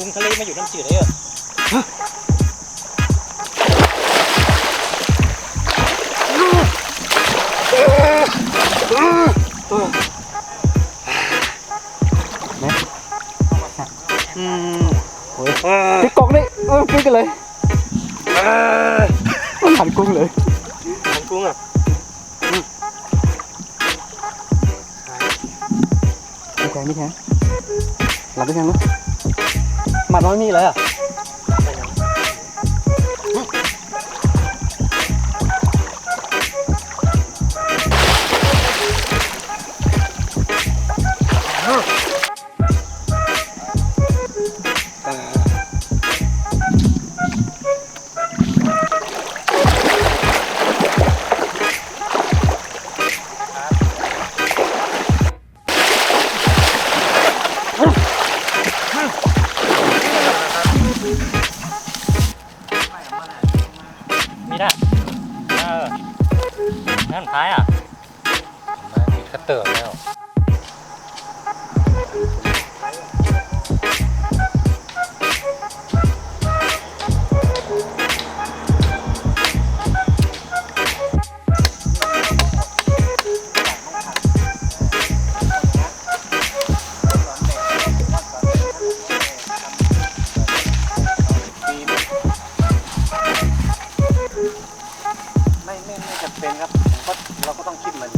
กุ้งทะเลมาอยู่น้ำจืดเลยเหรอพี่กอกนี่พี่กันเลยหันกุ้งเลย หันกุ้งอ่ะไม่แข็งไม่แข็งหลับไม่แข็งมั้ยหมัดน้อยมีเลยอ่ะมีได้นั่นท้ายอ่ะมาติดกระเติบแล้วไม่จำเป็นครับเราก็ต้องคิดมันอ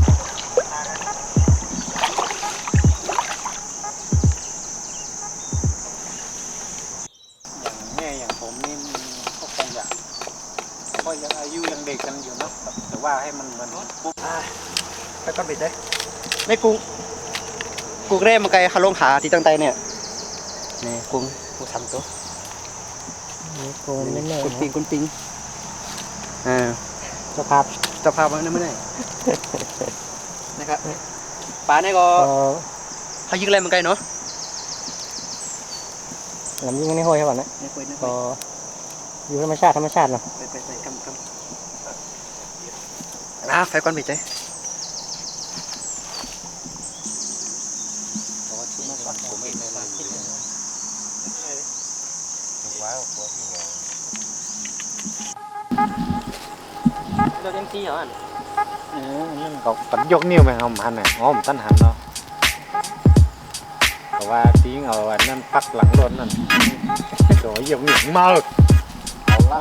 ย่างแม่อย่างผมนี่ก็คงอยากก็ยังอายุยังเด็กกันอยู่นะแต่ว่าให้มันเหมือนปุ๊บไปก้อนบิดเลยไม่กุ้งเร่มันไกลขาลงขาที่ตั้งใจเนี่ยนี่กุ้งทำตัวกุ้งปิงเจ้าภาพมันไม่ได้นะครับปลาเนี่ยก็เขายิงอะไรมันไกลเนาะ น้ำยิงไม่ห้อยใช่ป่ะเนี่ยก็อยู่ธรรมชาติเนาะไปคำไฟก้อนบิดใจเราเต็มที่เหรอนั่นก็ตัดยกนิ้วไปเอามันน่ะอ้อมตันหันเนาะแต่ว่าทิ้งเอาอันนั้นปักหลังรถนั่นโดยยกนิ้วมาเอาละ